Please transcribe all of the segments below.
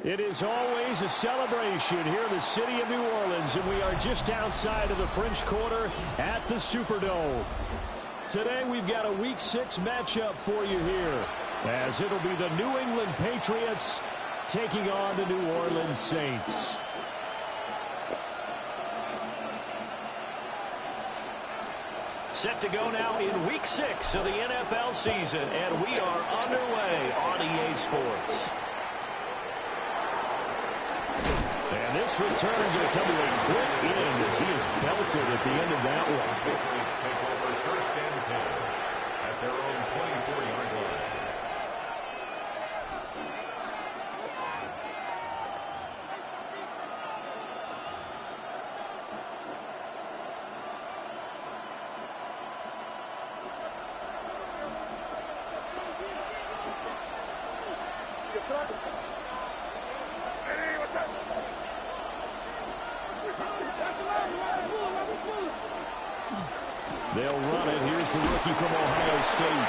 It is always a celebration here in the city of New Orleans, and we are just outside of the French Quarter at the Superdome. Today we've got a Week 6 matchup for you here, as it'll be the New England Patriots taking on the New Orleans Saints. Set to go now in Week 6 of the NFL season, and we are underway on EA Sports. And this return going to come to a quick end as he is belted at the end of that one. Patriots take over 1st and 10 at their own 24-yard line. They'll run it. Here's the rookie from Ohio State.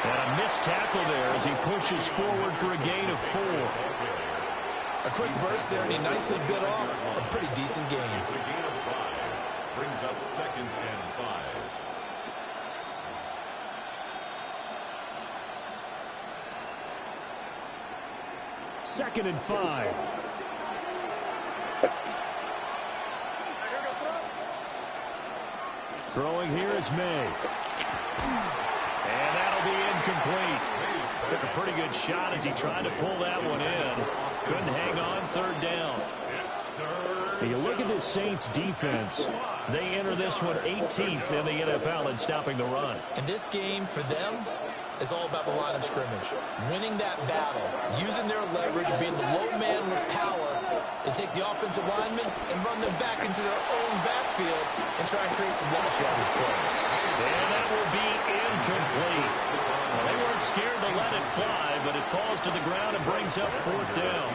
And a missed tackle there as he pushes forward for a gain of 4. A quick burst there, and he nicely bit off a pretty decent gain. It's a gain of 5. Brings up 2nd and 5. Second and 5. Throwing here is May. And that'll be incomplete. Took a pretty good shot as he tried to pull that one in. Couldn't hang on, 3rd down. You look at this Saints defense. They enter this one 18th in the NFL in stopping the run. And this game for them is all about the line of scrimmage. Winning that battle, using their leverage, being the low man with power to take the offensive linemen and run them back into their own backfield and try and create some long yardage plays. And that will be incomplete. Well, they weren't scared to let it fly, but it falls to the ground and brings up 4th down.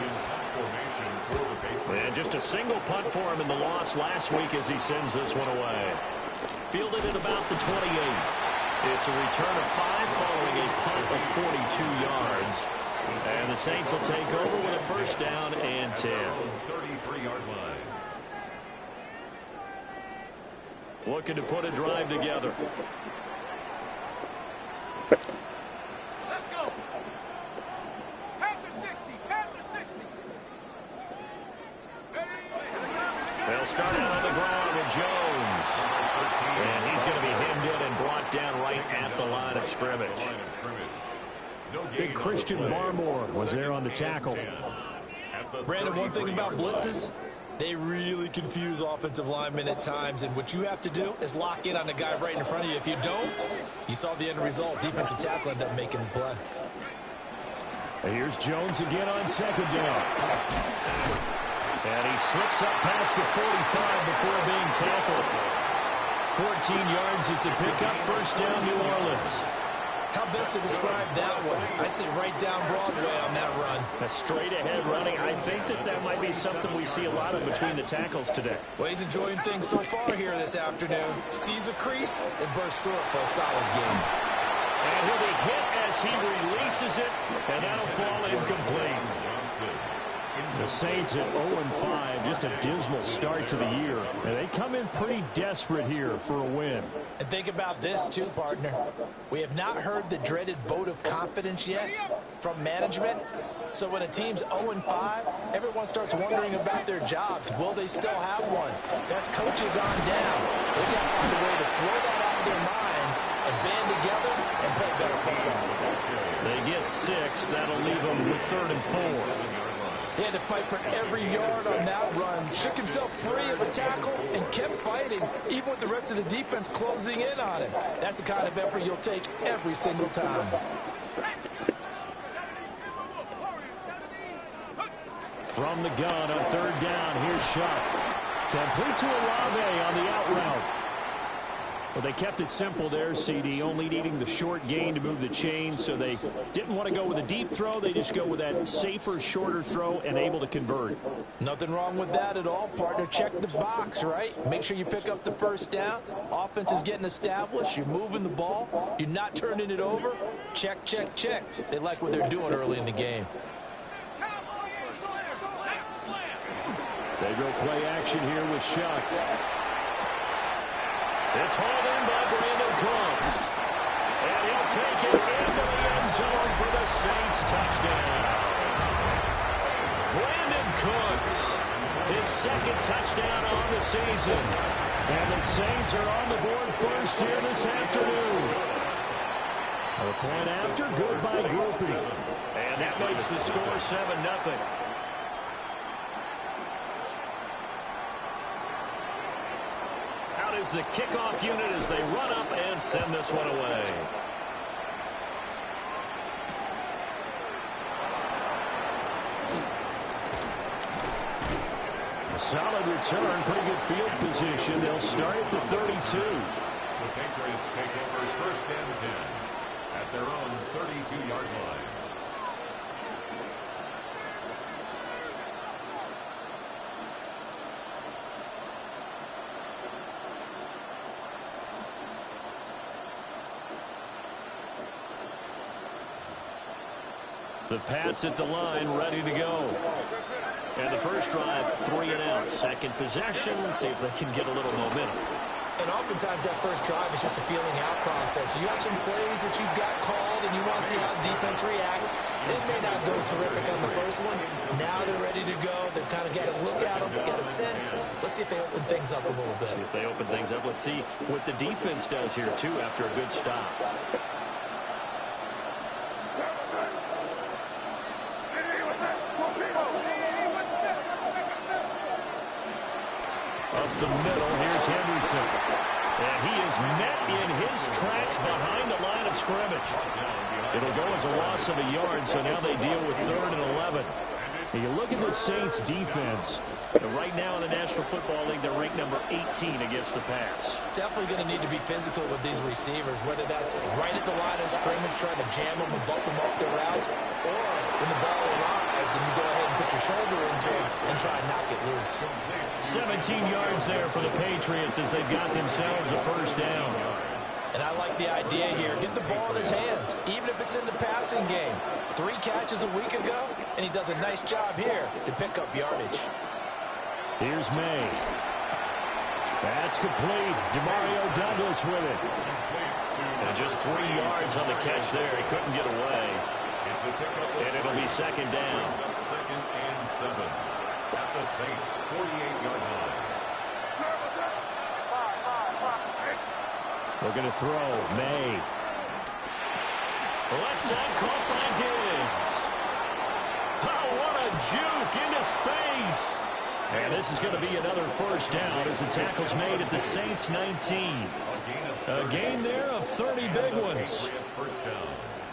And just a single punt for him in the loss last week as he sends this one away. Fielded at about the 28. It's a return of 5 following a punt of 42 yards. And the Saints will take over with a 1st down and 10. 33-yard line. Looking to put a drive together. Let's go. Panther 60. Panther 60. They'll start out on the ground with Jones. And he's going to be hemmed in and brought down right at the line of scrimmage. Big Christian Barmore was there on the tackle. Brandon, one thing about blitzes, they really confuse offensive linemen at times, and what you have to do is lock in on the guy right in front of you. If you don't, you saw the end result. Defensive tackle ended up making the play. And here's Jones again on 2nd down. And he slips up past the 45 before being tackled. 14 yards is the pickup, 1st down New Orleans. How best to describe that one? I'd say right down Broadway on that run. A straight-ahead running. I think that might be something we see a lot of between the tackles today. Well, he's enjoying things so far here this afternoon. Sees a crease and bursts through it for a solid game. And he'll be hit as he releases it, and that'll fall incomplete. The Saints at 0-5, just a dismal start to the year. And they come in pretty desperate here for a win. And think about this too, partner. We have not heard the dreaded vote of confidence yet from management. So when a team's 0-5, everyone starts wondering about their jobs. Will they still have one? That's coaches on down. They've got to find a way to throw that out of their minds and band together and play better football. They get 6. That'll leave them with 3rd and 4. He had to fight for every yard on that run, shook himself free of a tackle, and kept fighting, even with the rest of the defense closing in on him. That's the kind of effort you'll take every single time. From the gun on 3rd down, here's Shuck. Complete to Olave on the out route. Well, they kept it simple there, CD, only needing the short gain to move the chain, so they didn't want to go with a deep throw. They just go with that safer, shorter throw and able to convert. Nothing wrong with that at all, partner. Check the box, right? Make sure you pick up the 1st down. Offense is getting established. You're moving the ball. You're not turning it over. Check, check, check. They like what they're doing early in the game. They go play action here with Shuck. It's hauled in by Brandon Cooks. And he'll take it into the end zone for the Saints touchdown. Brandon Cooks, his second touchdown on the season. And the Saints are on the board first here this afternoon. A point after, good by Groupie. And that makes the score 7-0. Out is the kickoff unit as they run up and send this one away. A solid return, pretty good field position. They'll start at the 32. The Patriots take over first and 10 at their own 32-yard line. The Pats at the line, ready to go. And the first drive, 3 and out. Second possession, see if they can get a little momentum. And oftentimes that first drive is just a feeling out process. You have some plays that you've got called and you want to see how the defense reacts. It may not go terrific on the first one. Now they're ready to go. They've kind of got a look at them, got a sense. Let's see if they open things up a little bit. See if they open things up. Let's see what the defense does here, too, after a good stop. Up the middle, here's Henderson. And he is met in his tracks behind the line of scrimmage. It'll go as a loss of a yard, so now they deal with 3rd and 11. And you look at the Saints' defense. Right now in the National Football League, they're ranked number 18 against the pass. Definitely going to need to be physical with these receivers, whether that's right at the line of scrimmage, trying to jam them and bump them off their routes, or when the ball arrives and you go ahead and put your shoulder into it and try and knock it loose. 17 yards there for the Patriots as they've got themselves a first down. And I like the idea here. Get the ball in his hands, even if it's in the passing game. 3 catches a week ago, and he does a nice job here to pick up yardage. Here's May. That's complete. Demario Douglas with it. And just 3 yards on the catch there. He couldn't get away. And it'll be second down. Second and 7 at the Saints' 48-yard line. We're going to throw. May. Left side caught by Diggs. Oh, what a juke into space. And this is going to be another first down as the tackle's made at the Saints' 19. A gain there of 30 big ones.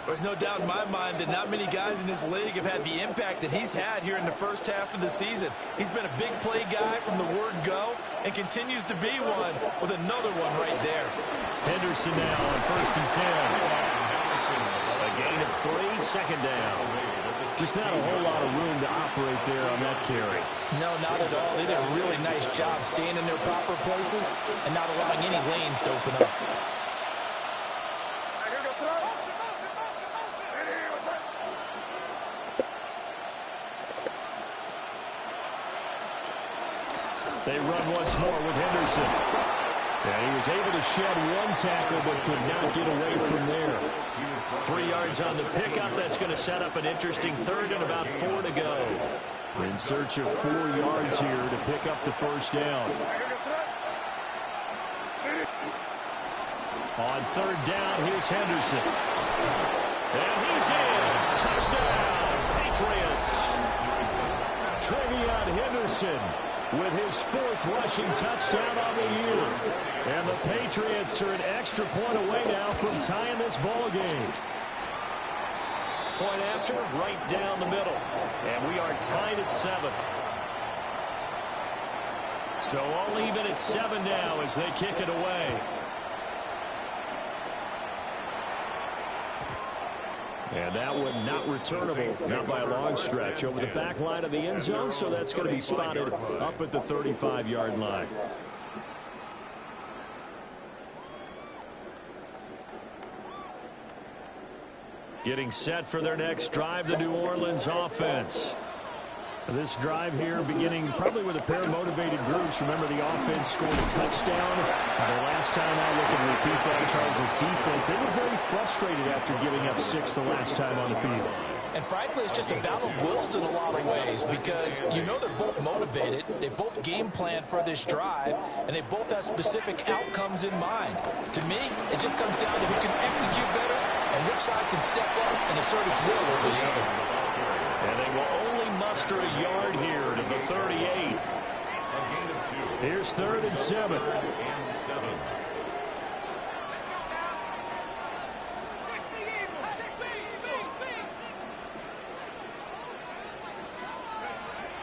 There's no doubt in my mind that not many guys in this league have had the impact that he's had here in the first half of the season. He's been a big play guy from the word go and continues to be one with another one right there. Henderson now on 1st and 10. A gain of 3, second down. Just not a whole lot of room to operate there on that carry. No, not at all. They did a really nice job staying in their proper places and not allowing any lanes to open up. They run once more with Henderson. And he was able to shed 1 tackle but could not get away from there. 3 yards on the pickup. That's going to set up an interesting 3rd and about 4 to go. In search of 4 yards here to pick up the first down. On 3rd down, here's Henderson. And he's in. Touchdown, Patriots. Trevion Henderson with his 4th rushing touchdown on the year. And the Patriots are an extra point away now from tying this ball game. Point after, right down the middle. And we are tied at 7. So all even at 7 now as they kick it away. And that one not returnable, not by a long stretch, over the back line of the end zone, so that's going to be spotted up at the 35-yard line. Getting set for their next drive, the New Orleans offense. This drive here beginning probably with a pair of motivated groups. Remember, the offense scored a touchdown. The last time out, look and repeat that, Charles' defense. They were very frustrated after giving up 6 the last time on the field. And frankly, it's just a battle of wills in a lot of ways because you know they're both motivated, they both game plan for this drive, and they both have specific outcomes in mind. To me, it just comes down to who can execute better and which side can step up and assert its will over the other. And they will only muster a yard here to the 38. Here's 3rd and 7.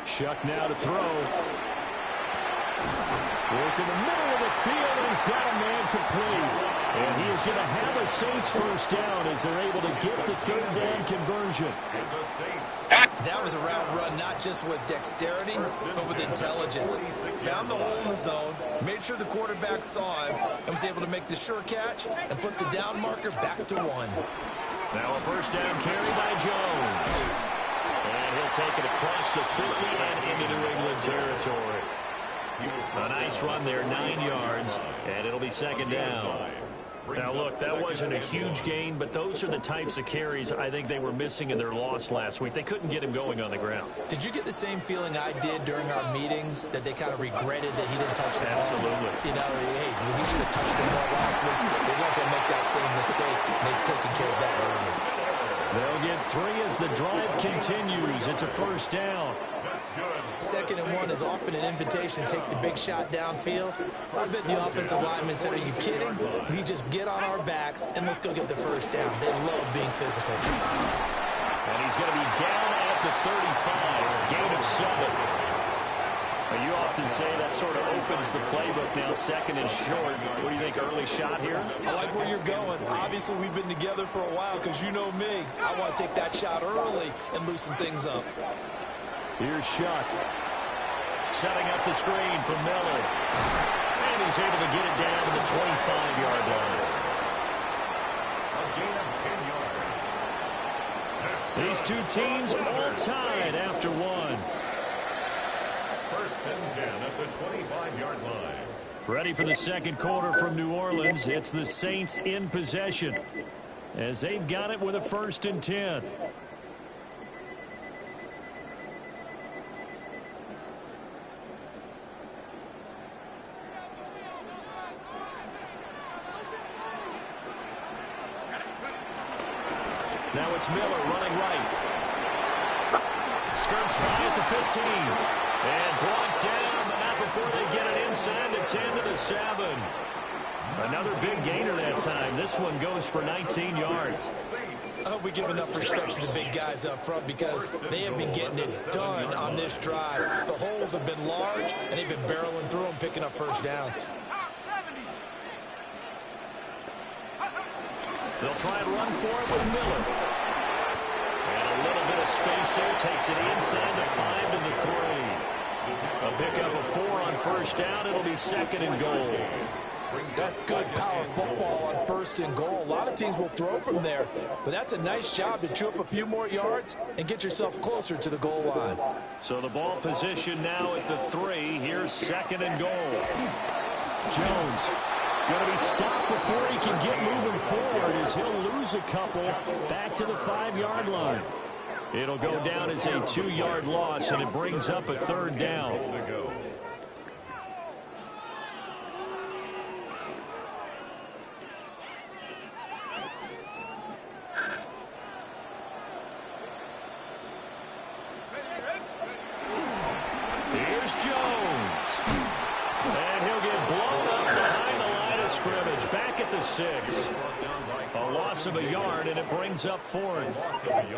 Shuck now to throw. Work in the middle of the field, and he's got a man complete. And he is going to have a Saints first down as they're able to get the 3rd down conversion. That was a route run not just with dexterity, but with intelligence. Found the hole in the zone, made sure the quarterback saw him, and was able to make the sure catch and flip the down marker back to 1. Now a first down carry by Jones. And he'll take it across the 50 and into New England territory. A nice run there, 9 yards, and it'll be 2nd down. Now, look, that wasn't a huge gain, but those are the types of carries I think they were missing in their loss last week. They couldn't get him going on the ground. Did you get the same feeling I did during our meetings, that they kind of regretted that he didn't touch the ball? Absolutely. You know, hey, he should have touched the ball last week. They weren't going to make that same mistake, and they've taken care of that early. They'll get 3 as the drive continues. It's a first down. 2nd and 1 is often an invitation to take the big shot downfield. I bet the offensive lineman said, are you kidding? We just get on our backs and let's go get the first down. They love being physical. And he's going to be down at the 35. Gain of 7. You often say that sort of opens the playbook now, 2nd and short. What do you think, early shot here? I like where you're going. Obviously, we've been together for a while because you know me. I want to take that shot early and loosen things up. Here's Shuck. Setting up the screen for Miller. And he's able to get it down to the 25-yard line. A gain of 10 yards. These two teams all tied after 1. 1st and 10 at the 25-yard line. Ready for the 2nd quarter from New Orleans. It's the Saints in possession as they've got it with a 1st and 10. Now it's Miller running right. Skirts by at the 15. And blocked down, but not before they get it inside the 10 to the 7. Another big gainer that time. This one goes for 19 yards. I hope we give enough respect to the big guys up front because they have been getting it done on this drive. The holes have been large, and they've been barreling through them, picking up first downs. They'll try and run for it with Miller. And a little bit of space there. Takes it inside the 5 to the 3. A pickup of 4 on first down. It'll be 2nd and goal. That's good power football on 1st and goal. A lot of teams will throw from there, but that's a nice job to chew up a few more yards and get yourself closer to the goal line. So the ball position now at the 3. Here's 2nd and goal. Jones going to be stopped before he can get moving forward as he'll lose a couple back to the 5-yard line. It'll go down as a 2-yard loss, and it brings up a 3rd down. Here's Jones. And he'll get blown up behind the line of scrimmage. Back at the 6. A loss of a yard, and it brings up 4th.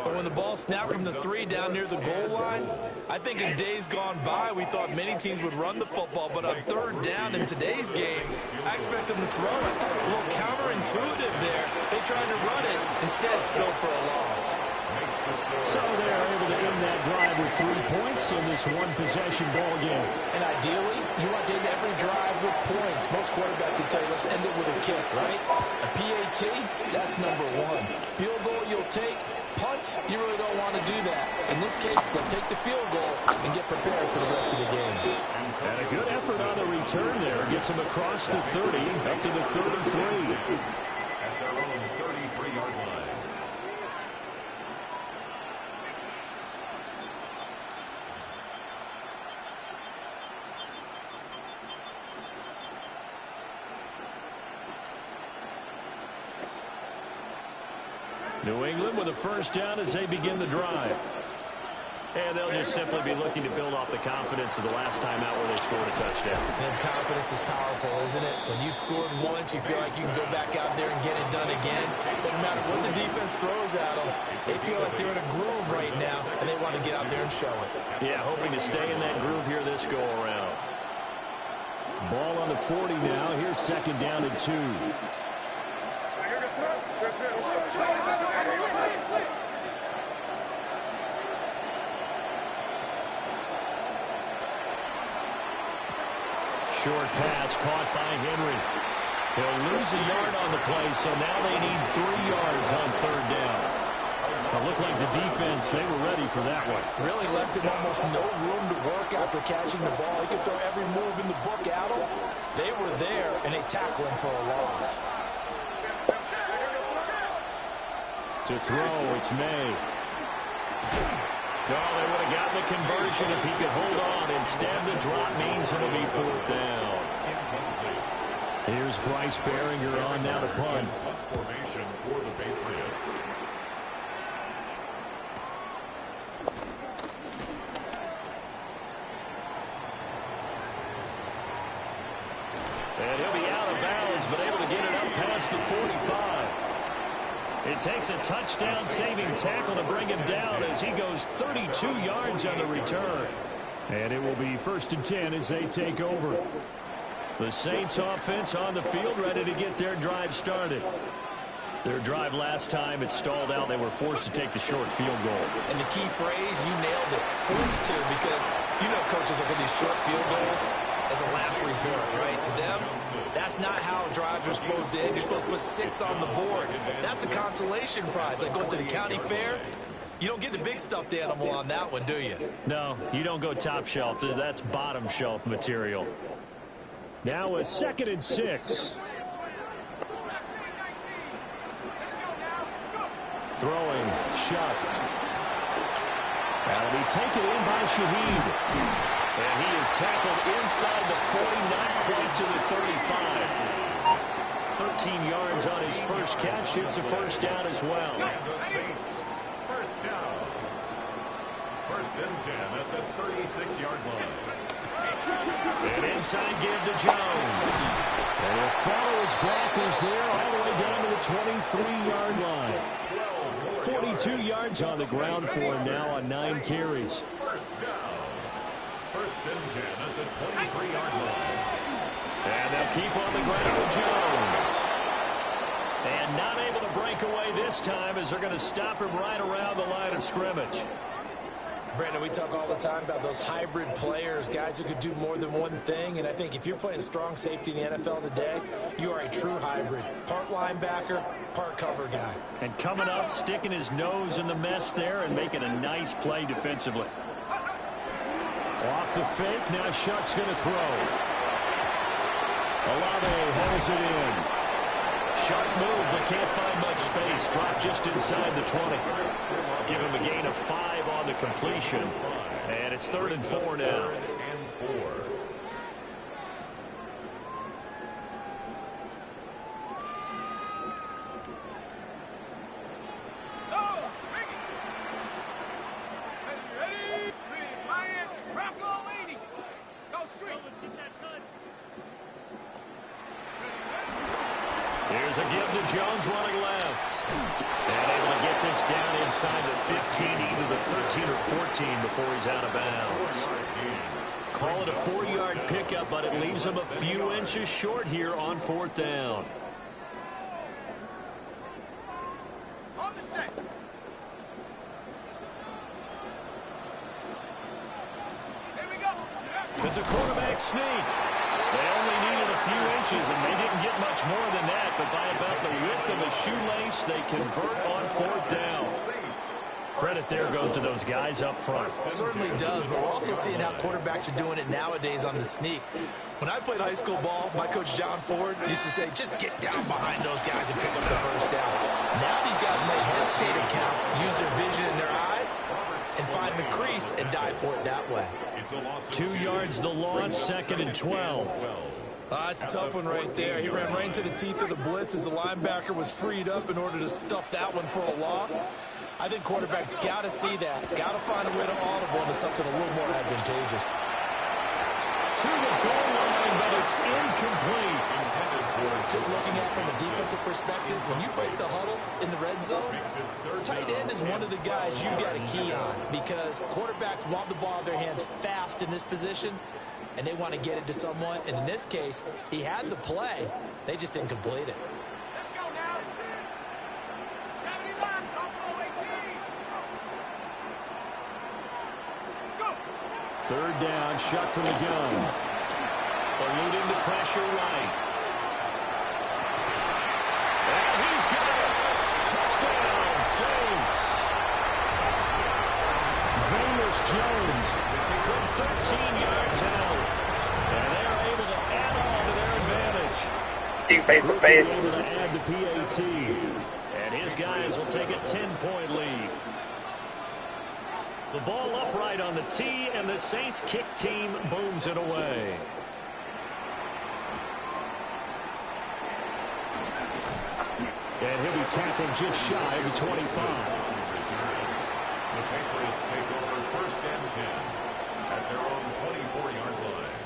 But when the ball snapped from the 3 down near the goal line, I think in days gone by, we thought many teams would run the football. But on 3rd down in today's game, I expect them to throw it. A little counterintuitive there. They tried to run it, instead spilled for a loss. So they're able to end that drive with 3 points in this one-possession ball game. And ideally, you want to end every drive with points. Most quarterbacks will tell you, let's end it with a kick, right? A PAT, that's number 1. Field goal you'll take, punt, you really don't want to do that. In this case, they'll take the field goal and get prepared for the rest of the game. And a good effort on the return there. Gets him across the 30, up to the 33. At their own 33-yard line. New England with a first down as they begin the drive. And they'll just simply be looking to build off the confidence of the last time out where they scored a touchdown. And confidence is powerful, isn't it? When you scored once, you feel like you can go back out there and get it done again. Doesn't matter what the defense throws at them. They feel like they're in a groove right now, and they want to get out there and show it. Yeah, hoping to stay in that groove here this go-around. Ball on the 40 now. Here's second down and 2. Short pass caught by Henry. He'll lose a yard on the play, so now they need 3 yards on third down. It looked like the defense, they were ready for that one. Really left him almost no room to work after catching the ball. He could throw every move in the book at him. They were there, and they tackle him for a loss. To throw, it's May. No, they would have gotten the conversion if he could hold on. Instead, the drop means it'll be fourth down. Here's Bryce Behringer on now to punt. Formation for the Patriots. And he'll be out of bounds, but able to get it up past the 45. It takes a touchdown-saving tackle to bring him down as he goes 32 yards on the return. And it will be first and 10 as they take over. The Saints offense on the field ready to get their drive started. Their drive last time, it stalled out. They were forced to take the short field goal. And the key phrase, you nailed it, forced to, because you know coaches look at these short field goals as a last resort, right? To them, that's not how drives are supposed to end. You're supposed to put 6 on the board. That's a consolation prize. Like going to the county fair, you don't get the big stuffed animal on that one, do you? No, you don't go top shelf. That's bottom shelf material. Now a second and 6. Throwing, Shuck. That'll be taken in by Shaheed. And he is tackled inside the 40, not quite to the 35. 13 yards on his first catch. It's a first down as well. And the Saints, first down. First and 10 at the 36-yard line. An inside give to Jones. And he'll follow his blockers there all the way down to the 23-yard line. 42 yards on the ground for him now on 9 carries. First down. First and 10 at the 23-yard line. And they'll keep on the ground with Jones. And not able to break away this time as they're going to stop him right around the line of scrimmage. Brandon, we talk all the time about those hybrid players, guys who could do more than one thing. And I think if you're playing strong safety in the NFL today, you are a true hybrid. Part linebacker, part cover guy. And coming up, sticking his nose in the mess there and making a nice play defensively. Off the fake, now Shuck's going to throw. Olave holds it in. Shuck move, but can't find much space. Drop just inside the 20. Give him a gain of 5 on the completion. And it's 3rd and 4 now. Here's a give to Jones running left. And able to get this down inside the 15, either the 13 or 14 before he's out of bounds. Call it a 4-yard pickup, but it leaves him a few inches short here on 4th down. On the set. Here we go. It's a quarterback sneak. They only needed a few inches, and they didn't get much more than that. But by about the width of a shoelace, they convert on 4th down. credit there goes to those guys up front. Certainly does, but we're also seeing how quarterbacks are doing it nowadays on the sneak. When I played high school ball, my coach John Ford used to say, just get down behind those guys and pick up the first down. Now these guys might hesitate and count, use their vision in their eyes, and find the crease and dive for it that way. 2 yards the loss, 2nd and 12. It's a tough one right there. He ran right into the teeth of the blitz as the linebacker was freed up in order to stuff that one for a loss. I think quarterbacks got to see that. Got to find a way to audible into something a little more advantageous. To the goal line, but it's incomplete. Just looking at it from a defensive perspective, when you break the huddle in the red zone, tight end is one of the guys you got to key on because quarterbacks want the ball in their hands fast in this position, and they want to get it to someone. And in this case, he had the play. They just didn't complete it. Let's go now. 71, Buffalo 18. Go. 3rd down, shot from the gun. Eluding the pressure right. And he's got it. Touchdown, Saints. Venus Jones from 13 yards out. And they're able to add on to their advantage. See face to face. Able to add the PAT. And his guys will take a 10-point lead. The ball upright on the tee, and the Saints kick team booms it away. And he'll be tackled just shy of the 25. The Patriots take over 1st and 10 at their own 24-yard line.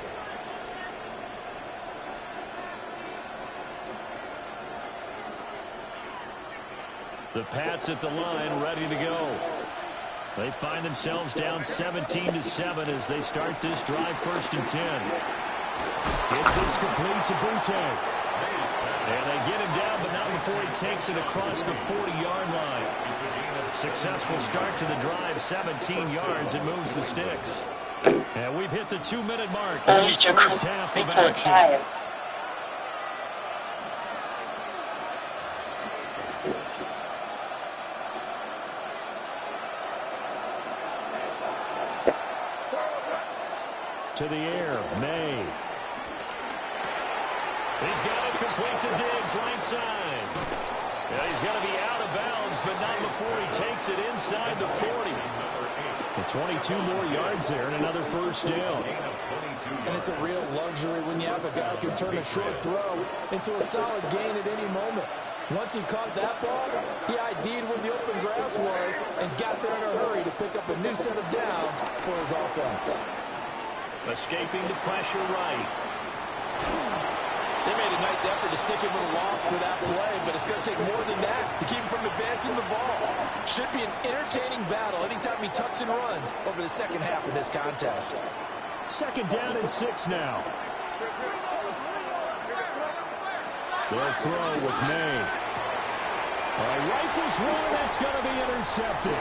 The Pats at the line, ready to go. They find themselves down 17-7 as they start this drive 1st and 10. Gets this complete to Butte. And they get him down, but not before he takes it across the 40-yard line. Successful start to the drive, 17 yards. It moves the sticks. And we've hit the 2-minute mark in this first half of action. To the air, May. He's got it complete to Diggs, right side. Yeah, he's got to be out of bounds, but not before he takes it inside the 40. And 22 more yards there and another first down. And it's a real luxury when you have a guy who can turn a short throw into a solid gain at any moment. Once he caught that ball, he ID'd where the open grass was and got there in a hurry to pick up a new set of downs for his offense. Escaping the pressure right. They made a nice effort to stick him with a loss for that play, but it's going to take more than that to keep him from advancing the ball. Should be an entertaining battle anytime he tucks and runs over the second half of this contest. 2nd down and 6 now. They'll throw with May. Rifles one, that's going to be intercepted.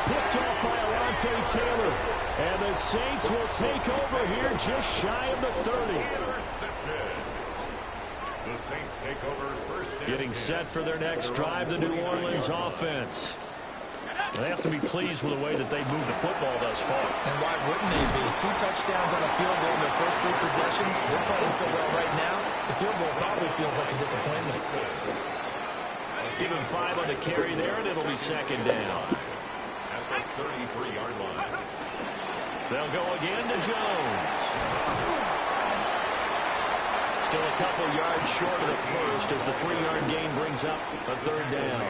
Picked off by Alontae Taylor. And the Saints will take over here just shy of the 30. The Saints take over 1st and 10. Getting set for their next drive, the New Orleans offense. They have to be pleased with the way that they've moved the football thus far. And why wouldn't they be? 2 touchdowns on a field goal in their first 3 possessions. They're playing so well right now, the field goal probably feels like a disappointment. Give him 5 on the carry there, and it'll be 2nd down. At the 33-yard line. They'll go again to Jones. Still a couple yards short of the first as the 3-yard gain brings up a 3rd down.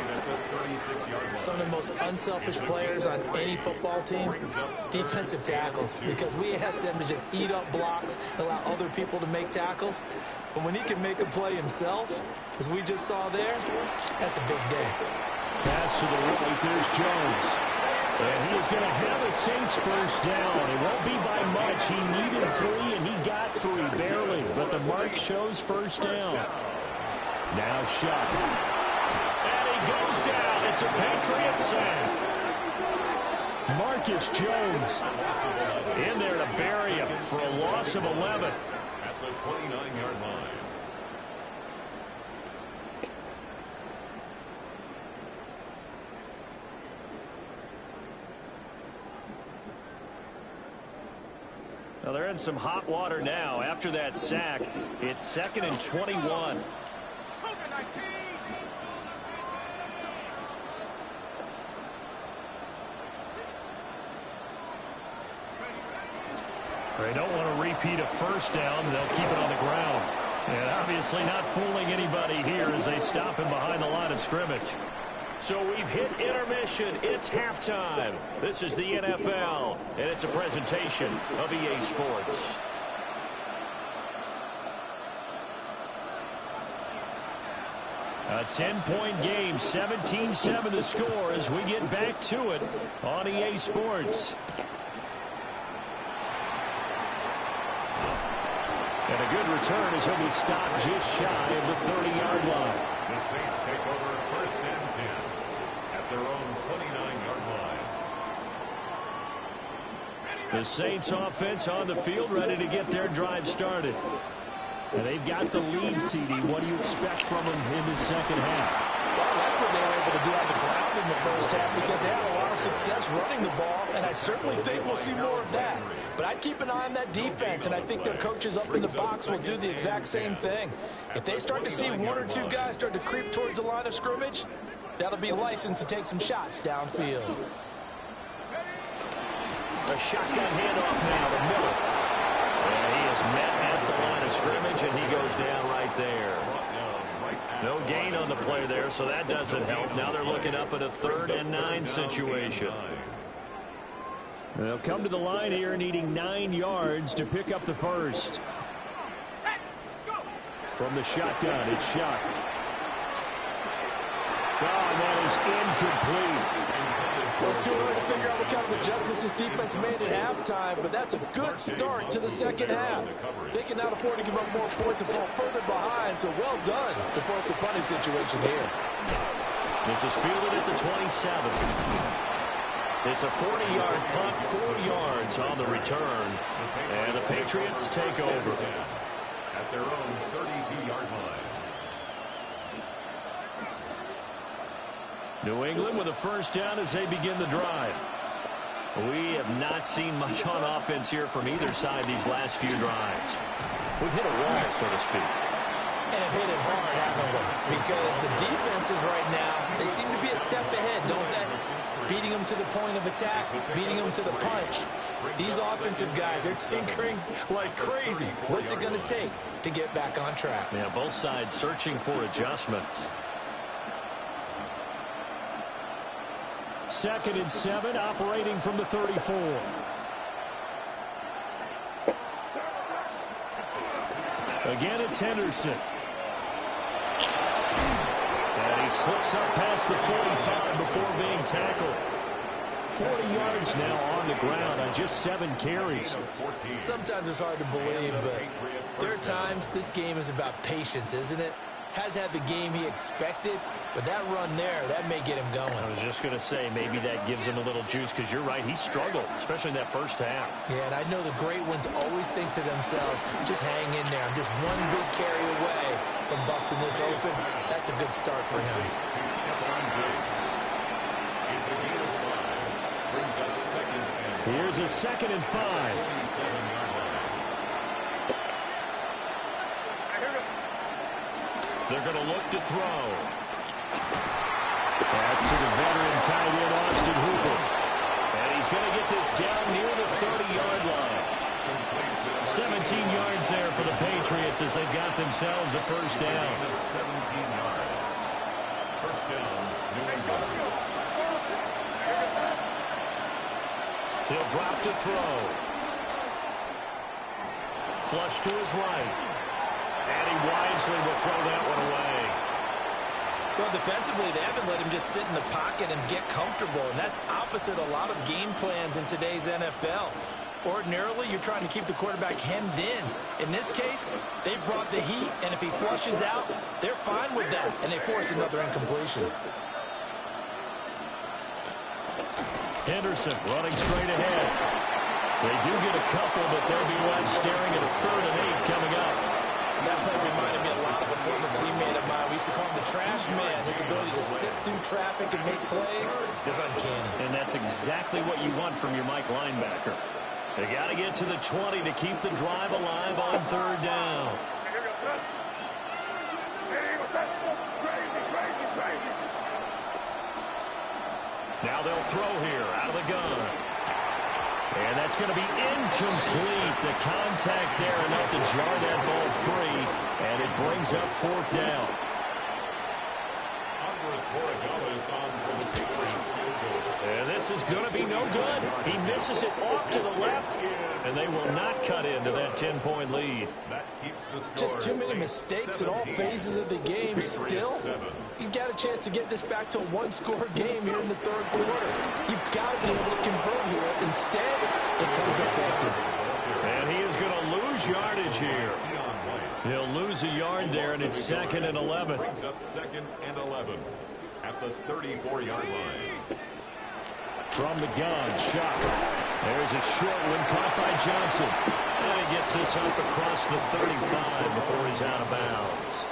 Some of the most unselfish players on any football team, defensive tackles, because we ask them to just eat up blocks and allow other people to make tackles. But when he can make a play himself, as we just saw there, that's a big day. Pass to the right, there's Jones. And he is going to have a Saints first down. It won't be by much. He needed 3, and he got 3, barely. But the mark shows first down. Now shot. And he goes down. It's a Patriots sack. Marcus Jones in there to bury him for a loss of 11. At the 29-yard line. Well, they're in some hot water now. After that sack, it's 2nd and 21. They don't want to repeat a first down. They'll keep it on the ground. And obviously not fooling anybody here as they stop him behind the line of scrimmage. So we've hit intermission. It's halftime. This is the NFL, and it's a presentation of EA Sports. A 10-point game, 17-7 the score as we get back to it on EA Sports. And a good return as he'll be stopped just shy of the 30-yard line. The Saints take over 1st and 10 at their own 29-yard line. The Saints offense on the field, ready to get their drive started. And they've got the lead, CD. What do you expect from them in the second half? Well, I like what they were able to do on the ground in the first half because they had a lot of success running the ball, and I certainly think we'll see more of that. But I'd keep an eye on that defense, and I think their coaches up in the box will do the exact same thing. If they start to see one or two guys start to creep towards the line of scrimmage, that'll be licensed to take some shots downfield. A shotgun handoff now to Miller. And he is met at the line of scrimmage, and he goes down right there. No gain on the play there, so that doesn't help. Now they're looking up at a 3rd and 9 situation. They'll come to the line here needing 9 yards to pick up the first. From the shotgun, it's Shuck. Oh, and that is incomplete. Well, it's too early to figure out what kind of adjustments this defense made at halftime, but that's a good start to the second half. They can now afford to give up more points and fall further behind, so well done to force the punting situation here. This is fielded at the 27. It's a 40-yard punt, 4 yards on the return, and the Patriots take over. At their own 32-yard line. New England with a first down as they begin the drive. We have not seen much on offense here from either side these last few drives. We've hit a wall, so to speak. And have hit it hard, haven't we? Because the defenses right now, they seem to be a step ahead, don't they? Beating them to the point of attack, beating them to the punch. These offensive guys are tinkering like crazy. What's it going to take to get back on track? Yeah, both sides searching for adjustments. 2nd and 7, operating from the 34. Again, it's Henderson. And he slips up past the 45 before being tackled. 40 yards now on the ground on just 7 carries. Sometimes it's hard to believe, but there are times this game is about patience, isn't it? Has had the game he expected, but that run there, that may get him going. I was just going to say, maybe that gives him a little juice, because you're right, he struggled, especially in that first half. Yeah, and I know the great ones always think to themselves, just hang in there. I'm just one big carry away from busting this open. That's a good start for him. Here's a 2nd and 5. They're going to look to throw. That's to the veteran tight end, Austin Hooper. And he's going to get this down near the 30-yard line. 17 yards there for the Patriots as they've got themselves a first down. 17 yards. First down, New England. He'll drop to throw. Flush to his right. And he wisely will throw that one away. Well, defensively, they haven't let him just sit in the pocket and get comfortable, and that's opposite a lot of game plans in today's NFL. Ordinarily, you're trying to keep the quarterback hemmed in. In this case, they brought the heat, and if he flushes out, they're fine with that, and they force another incompletion. Henderson running straight ahead. They do get a couple, but they'll be left staring at a 3rd and 8 coming up. That play reminded me a lot of a former teammate of mine. We used to call him the trash man. His ability to sift through traffic and make plays is uncanny. And that's exactly what you want from your Mike linebacker. They got to get to the 20 to keep the drive alive on third down. Now they'll throw here out of the gun. And that's going to be incomplete. The contact there enough to jar that ball free. And it brings up fourth down. And this is going to be no good. He misses it off to the left. And they will not cut into that 10-point lead. Just too many mistakes in all phases of the game. Still, you've got a chance to get this back to a one-score game here in the third quarter. You've got to be able to convert here. Instead, it comes up empty. And he is going to lose yardage here. He'll lose a yard there, and it's 2nd and 11. Brings up 2nd and 11 at the 34-yard line. From the gun, shot. There's a short one caught by Johnson. And he gets this up across the 35 before he's out of bounds.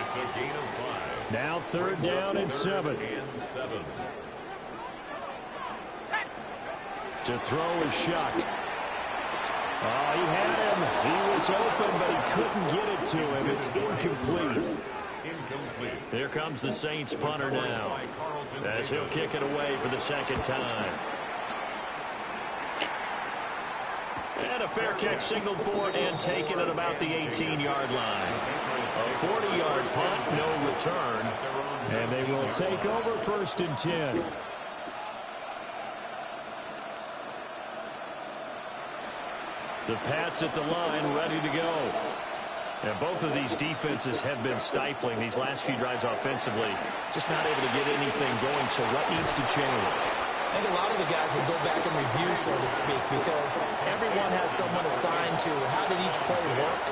It's a gain of 5. Now third down and 7. To throw is Shock. Oh, he had him. He was open, but he couldn't get it to him. It's incomplete. Here comes the Saints punter now, as he'll kick it away for the second time. And a fair catch signaled for and taken at about the 18-yard line. A 40-yard punt, no return. And they will take over 1st and 10. The Pats at the line, ready to go. And both of these defenses have been stifling these last few drives offensively. Just not able to get anything going, so what needs to change? I think a lot of the guys will go back and review, so to speak, because everyone has someone assigned to how did each play work.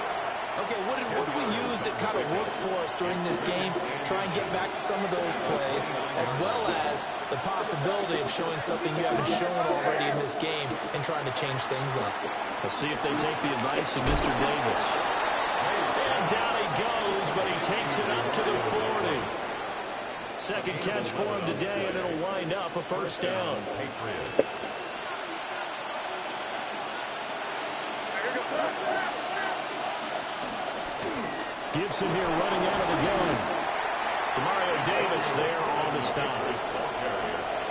Okay, what did we use that kind of worked for us during this game? Try and get back to some of those plays, as well as the possibility of showing something you haven't shown already in this game and trying to change things up. We'll see if they take the advice of Mr. Davis. And down he goes, but he takes it up to the 40. Second catch for him today, and it'll wind up a first down. Patriots. Gibson here running out of the gun. Demario Davis there on the stop.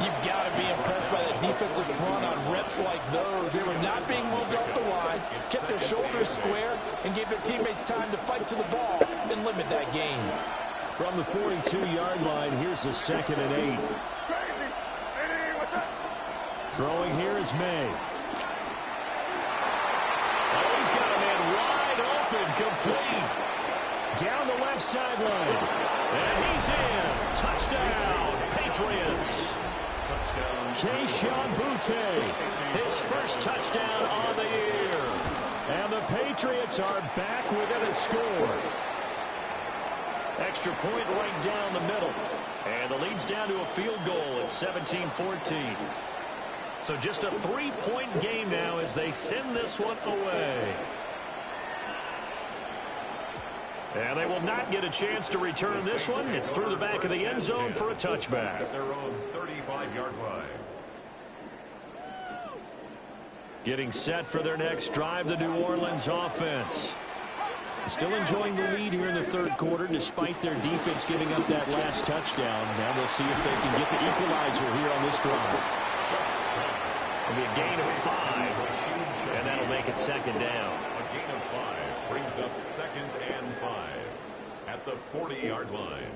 You've got to be impressed by the defensive front on reps like those. They were not being moved off the line, kept their shoulders square, and gave their teammates time to fight to the ball and limit that gain. From the 42-yard line, here's the 2nd and 8. Throwing here is May. Oh, he's got a man wide open, complete. Down the left sideline. And he's in. Touchdown, Patriots. Keyshawn Butte, his first touchdown on the year. And the Patriots are back within a score. Extra point right down the middle. And the lead's down to a field goal at 17-14. So just a 3-point game now as they send this one away. And they will not get a chance to return this one. It's through the back of the end zone for a touchback. At their own 35-yard line. Getting set for their next drive, the New Orleans offense. Still enjoying the lead here in the third quarter, despite their defense giving up that last touchdown. Now they'll see if they can get the equalizer here on this drive. It'll be a gain of 5, and that'll make it 2nd down. A gain of 5 brings up 2nd and 5 at the 40-yard line.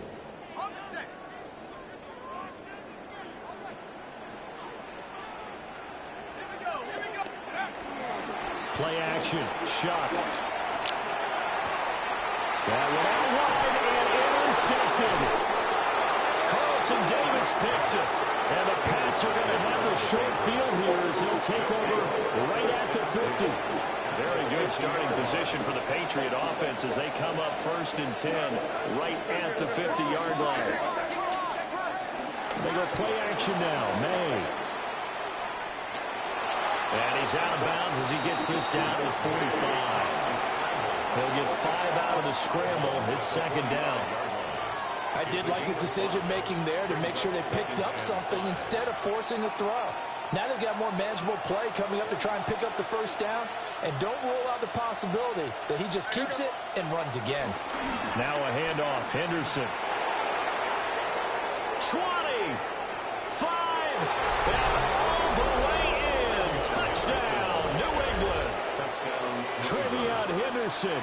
Play action, Shock. That one out wide and intercepted. Carlton Davis picks it. And the Pats are going to have the short field here as they'll take over right at the 50. Very good starting position for the Patriot offense as they come up 1st and 10 right at the 50-yard line. They go play action now. May. And he's out of bounds as he gets this down to the 45. He'll get 5 out of the scramble. It's 2nd down. I did like his decision-making there to make sure they picked up something instead of forcing a throw. Now they've got more manageable play coming up to try and pick up the first down. And don't rule out the possibility that he just keeps it and runs again. Now a handoff. Henderson. 20. 5. And all the way in. Touchdown, New England. Trevion Henderson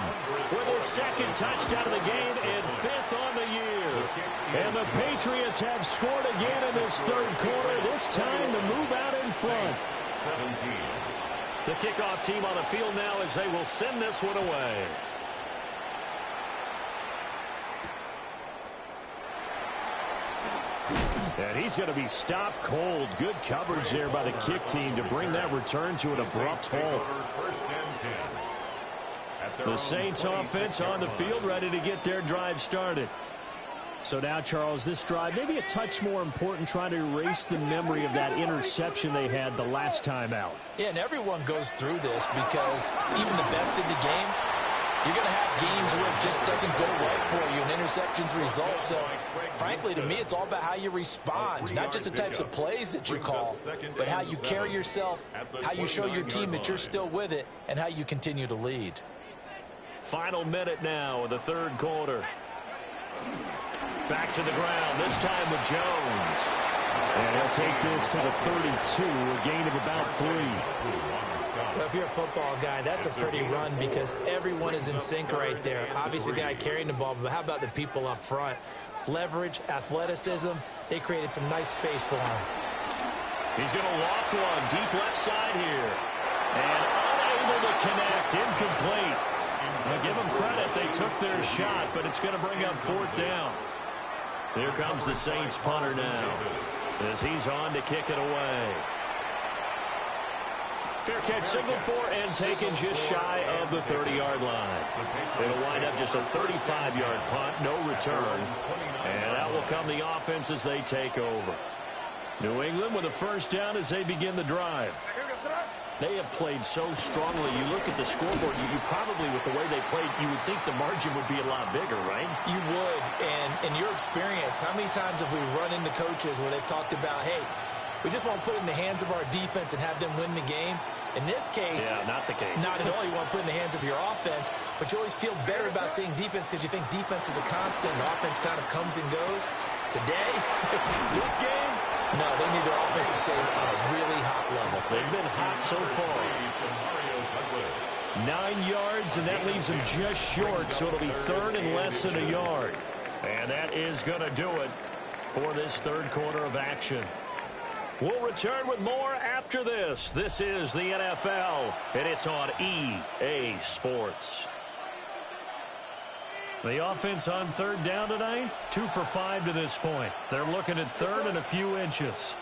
with his second touchdown of the game and 5th on the year. And the Patriots have scored again in this third quarter, this time to move out in front. 17. The kickoff team on the field now as they will send this one away. And he's going to be stopped cold. Good coverage there by the kick team to bring that return to an abrupt halt. The Saints offense on the field ready to get their drive started. So now, Charles, this drive maybe a touch more important, trying to erase the memory of that interception they had the last time out. Yeah, and everyone goes through this because even the best in the game, you're going to have games where it just doesn't go right for you, and interceptions result. So, frankly, to me, it's all about how you respond, not just the types of plays that you call, but how you carry yourself, how you show your team that you're still with it, and how you continue to lead. Final minute now of the third quarter. Back to the ground, this time with Jones. And he'll take this to the 32, a gain of about 3. Well, if you're a football guy, that's a pretty run because everyone is in sync right there. Obviously, the guy carrying the ball, but how about the people up front? Leverage, athleticism, they created some nice space for him. He's going to loft one, deep left side here. And unable to connect, incomplete. I'll give them credit, they took their shot, but it's going to bring up 4th down. Here comes the Saints punter now as he's on to kick it away. Fair catch signaled for and taken just shy of the 30-yard line. It'll wind up just a 35-yard punt, no return. And out will come the offense as they take over. New England with a first down as they begin the drive. They have played so strongly. You look at the scoreboard, you probably, with the way they played, you would think the margin would be a lot bigger, right? You would. And in your experience, how many times have we run into coaches where they've talked about, hey, we just want to put it in the hands of our defense and have them win the game? In this case, yeah, not the case. Not at all. You want to put it in the hands of your offense, but you always feel better about seeing defense because you think defense is a constant and offense kind of comes and goes. Today, this game, no, they need their offense to stay on a really hot level. They've been hot so far. 9 yards, and that leaves them just short, so it'll be 3rd and less than a yard. And that is going to do it for this third quarter of action. We'll return with more after this. This is the NFL, and it's on EA Sports. The offense on 3rd down tonight, 2 for 5 to this point. They're looking at 3rd and a few inches.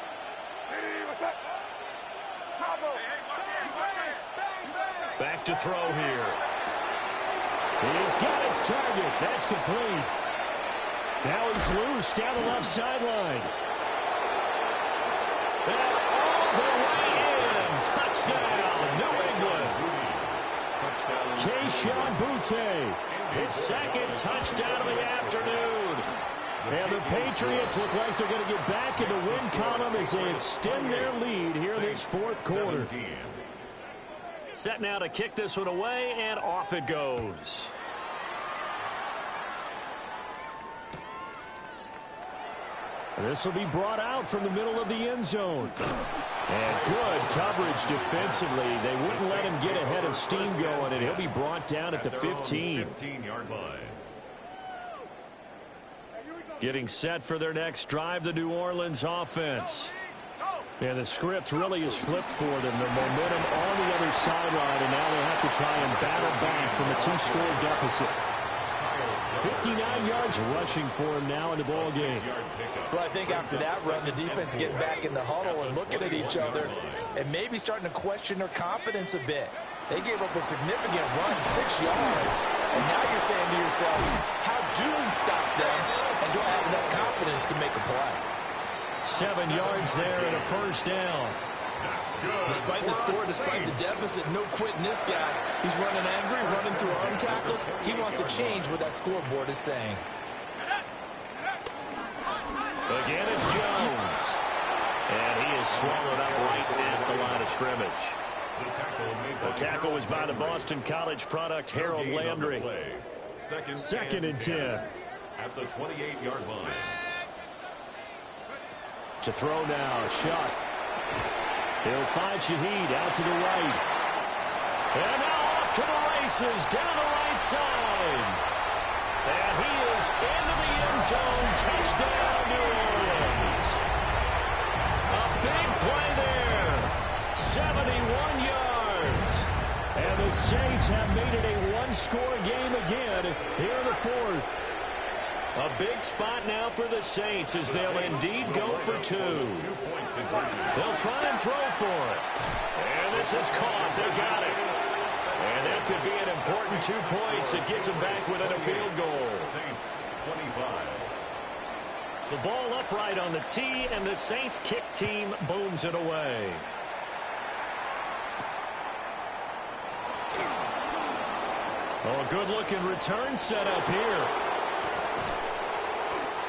Back to throw here. He's got his target. That's complete. Now he's loose down the left sideline. And all the way in. Touchdown, New England. Keyshawn Butte. His second touchdown of the afternoon. And the Patriots look like they're going to get back in the win column as they extend their lead here in this fourth quarter. Set now to kick this one away, and off it goes. This will be brought out from the middle of the end zone. And good coverage defensively. They wouldn't let him get ahead of steam going, and he'll be brought down at the 15. 15-yard line. Getting set for their next drive, the New Orleans offense. And the script really is flipped for them. The momentum on the other sideline, and now they have to try and battle back from a 2-score deficit. 59 yards rushing for him now in the ball game. Well, I think after that run, the defense getting back in the huddle and looking at each other and maybe starting to question their confidence a bit. They gave up a significant run, 6 yards, and now you're saying to yourself, how do we stop them, and do I have enough confidence to make a play? 7 yards there and a first down. Despite the score, despite the deficit, no quitting this guy. He's running angry, running through arm tackles. He wants to change what that scoreboard is saying. Again, it's Jones. And he is swallowed up right at the line of scrimmage. The tackle was by the Boston College product, Harold Landry. Second and 10. At the 28-yard line. To throw now, Shuck. He'll find Shaheed out to the right. And now off to the races, down the right side. And he is into the end zone. Touchdown, New Orleans. A big play there. 71 yards. And the Saints have made it a one-score game again here in the fourth. A big spot now for the Saints as they'll indeed go for two. They'll try and throw for it. And this is caught. They got it. And that could be an important 2 points that gets them back within a field goal. Saints 25. The ball upright on the tee, and the Saints kick team booms it away. Oh, a good-looking return set up here.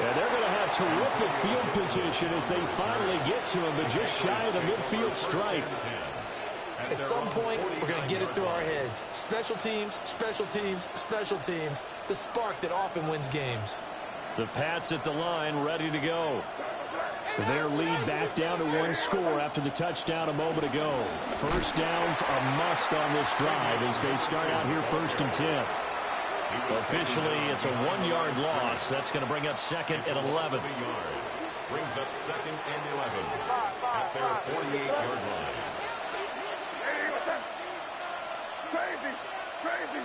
And they're going to have terrific field position as they finally get to him, but just shy of the midfield stripe. At some point, we're going to get it through our heads. Special teams, special teams, special teams. The spark that often wins games. The Pats at the line, ready to go. Their lead back down to one score after the touchdown a moment ago. First down's a must on this drive as they start out here 1st and 10. Officially, it's a 1-yard loss. That's going to bring up 2nd and 11. Brings up 2nd and 11 at their 48-yard line. Crazy.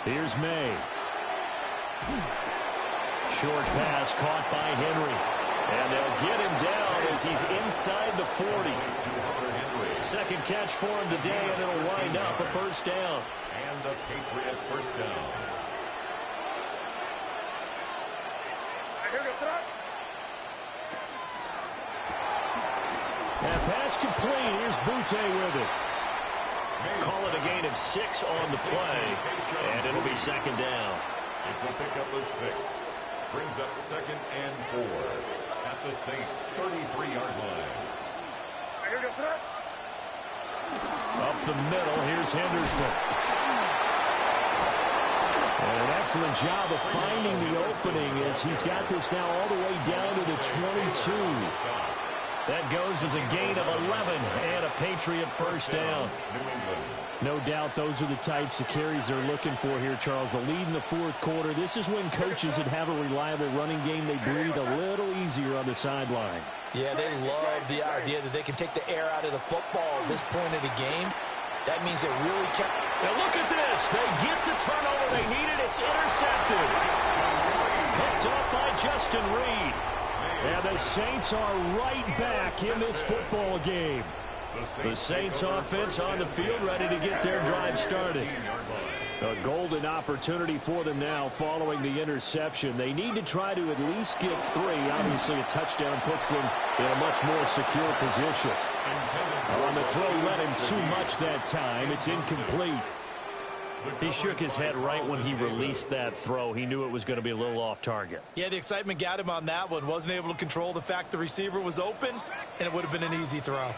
Here's May. Short pass caught by Henry. And they'll get him down as he's inside the 40. Second catch for him today, and it'll wind up a first down. And a Patriot first down. And pass complete. Here's Butte with it. Call it a gain of 6 on the play, and it'll be 2nd down. It's a pickup of 6. Brings up 2nd and 4 at the Saints' 33-yard line. Up the middle, here's Henderson. And an excellent job of finding the opening as he's got this now all the way down to the 22. That goes as a gain of 11 and a Patriot first down. No doubt those are the types of carries they're looking for here, Charles. The lead in the fourth quarter. This is when coaches that have a reliable running game, they breathe a little easier on the sideline. Yeah, they love the idea that they can take the air out of the football at this point of the game. That means they really can't. Now look at this. They get the turnover they needed. It's intercepted. Picked up by Justin Reed. And the Saints are right back in this football game. The Saints offense on the field ready to get their drive started. A golden opportunity for them now following the interception. They need to try to at least get 3. Obviously, a touchdown puts them in a much more secure position. On the throw, led him too much that time. It's incomplete. He shook his head right when he released that throw. He knew it was going to be a little off target. Yeah, the excitement got him on that one. Wasn't able to control the fact the receiver was open, and it would have been an easy throw.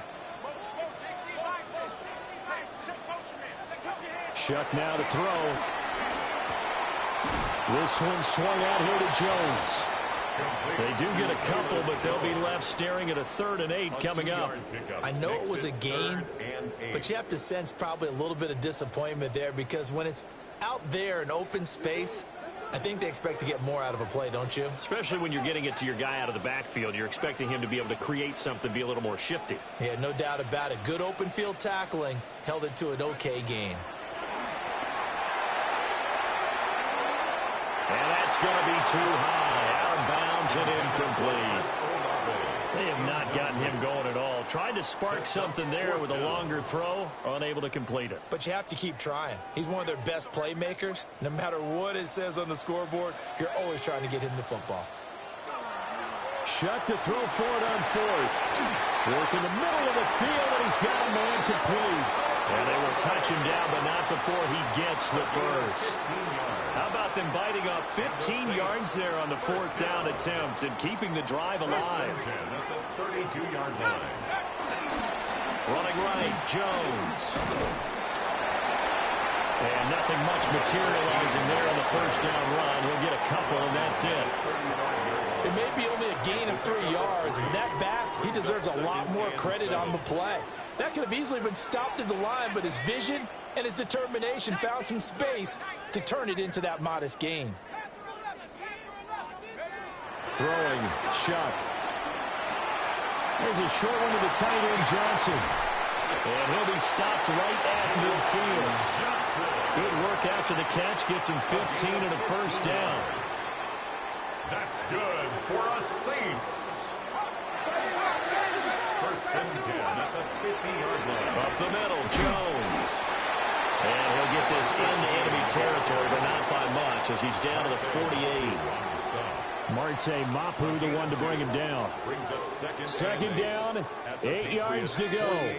Shuck now to throw. This one swung out here to Jones. They do get a couple, but they'll be left staring at a 3rd and 8 coming up. I know it was a gain, but you have to sense probably a little bit of disappointment there because when it's out there in open space, I think they expect to get more out of a play, don't you? Especially when you're getting it to your guy out of the backfield. You're expecting him to be able to create something, be a little more shifty. Yeah, no doubt about it. Good open field tackling held it to an okay gain. And that's going to be too high. Out of bounds and incomplete. They have not gotten him going at all. Tried to spark something there with a longer throw. Unable to complete it. But you have to keep trying. He's one of their best playmakers. No matter what it says on the scoreboard, you're always trying to get him the football. Shuck to throw for it on 4th. Work in the middle of the field, and he's got a man complete. And they will touch him down, but not before he gets the first. How about them biting off 15 yards there on the fourth down attempt and keeping the drive alive? At the 32-yard line. Running right, Jones. And nothing much materializing there on the first down run. He'll get a couple, and that's it. It may be only a gain of 3 yards, but that back, he deserves a lot more credit on the play. That could have easily been stopped at the line, but his vision and his determination found some space to turn it into that modest gain. Throwing, Shuck. There's a short one to the tight end, Johnson. And he'll be stopped right at midfield. Good work after the catch. Gets him 15 and a first down. That's good for a Saints. First and 10 at the 50-yard line. Up the middle, Jones. And he'll get this into enemy territory, but not by much as he's down to the 48. Marte Mapu, the one to bring him down. Brings up Second down, 8 yards to go.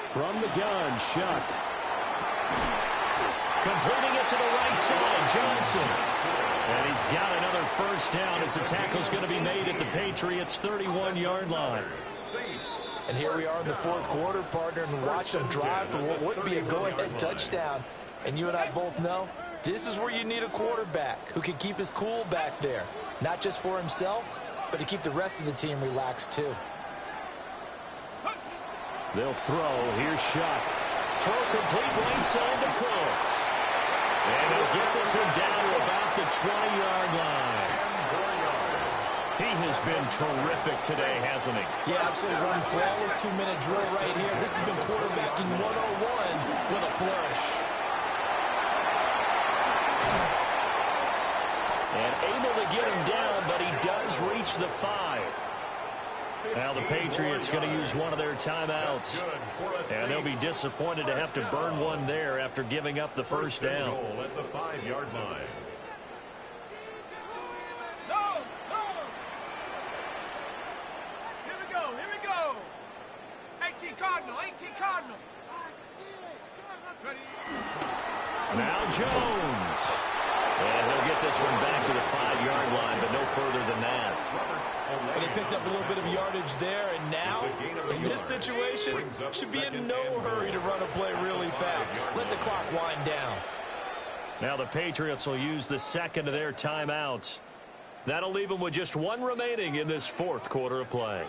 From the gun, Shuck. Completing it to the right side, Johnson. And he's got another first down as the tackle's going to be made at the Patriots' 31-yard line. And here we are in the fourth quarter, partner, and watch them drive for what would be a go-ahead touchdown. And you and I both know this is where you need a quarterback who can keep his cool back there. Not just for himself, but to keep the rest of the team relaxed too. They'll throw. Here's Shuck. Throw complete right side to Cooks. And he'll get this one down to about the 20-yard line. He has been terrific today, hasn't he? Yeah, absolutely. Run flawless 2-minute drill right here. This has been quarterbacking 101 with a flourish. And able to get him down, but he does reach the 5. Now the Patriots going to use one of their timeouts. And they'll be disappointed to have to burn one there after giving up the first down. At the 5-yard line. Here we go. 18 Cardinal. Now Jones. And he'll get this one back to the 5-yard line, but no further than that. And he picked up a little bit of yardage there, and now, in this situation, should be in no hurry to run a play really fast. Let the clock wind down. Now the Patriots will use the second of their timeouts. That'll leave them with just one remaining in this fourth quarter of play.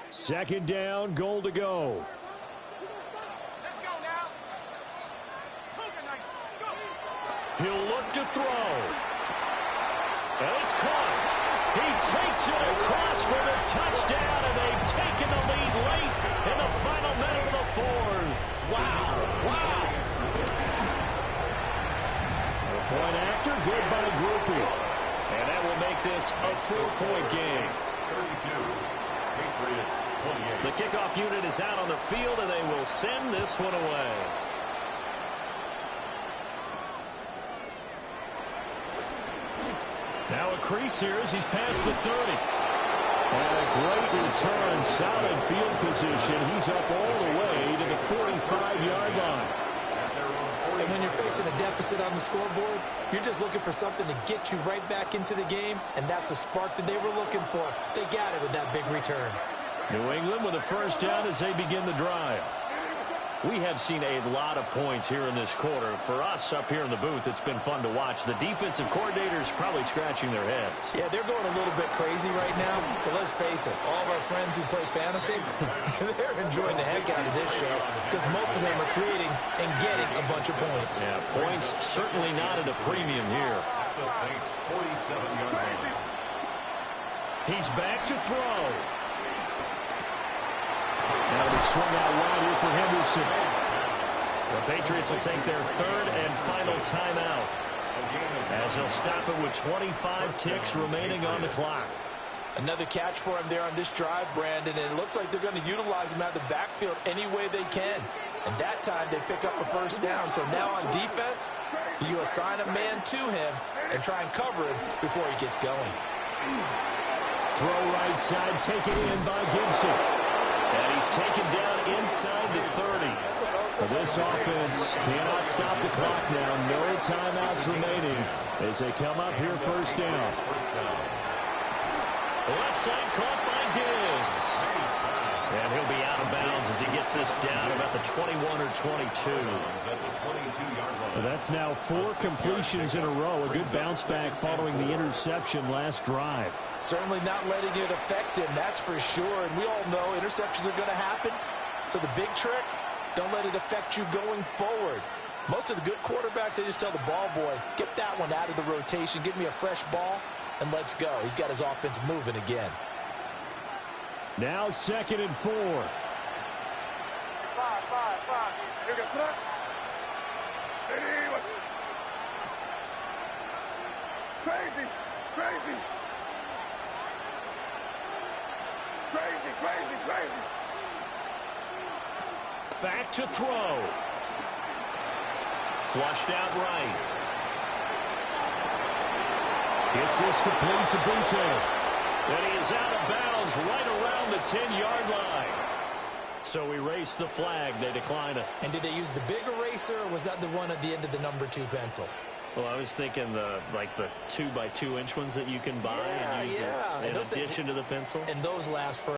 Second down, goal to go. Let's go now. He'll look to throw. And it's caught. He takes it across for the touchdown, and they've taken the lead late in the final minute of the fourth. Wow. The point after, good by Groupie. And that will make this a 4-point game. 32. Patriots 28. The kickoff unit is out on the field, and they will send this one away. Now a crease here as he's past the 30. And a great return, solid field position. He's up all the way to the 45-yard line. And when you're facing a deficit on the scoreboard, you're just looking for something to get you right back into the game, and that's the spark that they were looking for. They got it with that big return. New England with a first down as they begin the drive. We have seen a lot of points here in this quarter. For us up here in the booth, it's been fun to watch. The defensive coordinators probably scratching their heads. Yeah, they're going a little bit crazy right now, but let's face it, all of our friends who play fantasy, they're enjoying the heck out of this show because most of them are creating and getting a bunch of points. Yeah, points certainly not at a premium here. The Saints 47-yard line. He's back to throw. Now the swing out wide here for Henderson. The Patriots will take their third and final timeout as they'll stop it with 25 ticks remaining on the clock. Another catch for him there on this drive, Brandon, and it looks like they're going to utilize him out of the backfield any way they can. And that time they pick up a first down. So now on defense, you assign a man to him and try and cover him before he gets going. Throw right side, taken in by Gibson. And he's taken down inside the 30. This offense cannot stop the clock now. No timeouts remaining as they come up here first down. Left side caught by Diggs. And he'll be out of bounds as he gets this down about the 21 or 22. That's now 4 completions in a row. A good bounce back following the interception last drive. Certainly not letting it affect him, that's for sure. And we all know interceptions are going to happen. So the big trick, don't let it affect you going forward. Most of the good quarterbacks, they just tell the ball boy, get that one out of the rotation, give me a fresh ball, and let's go. He's got his offense moving again. Now 2nd and 4. 5. Here goes that. Crazy. Back to throw. Flushed out right. Gets this complete to Butte. And he is out of bounds right around the 10-yard line. So erase the flag. They decline it. And did they use the big eraser, or was that the one at the end of the number 2 pencil? Well, I was thinking the 2 by 2 inch ones that you can buy and use in addition to the pencil. And those last for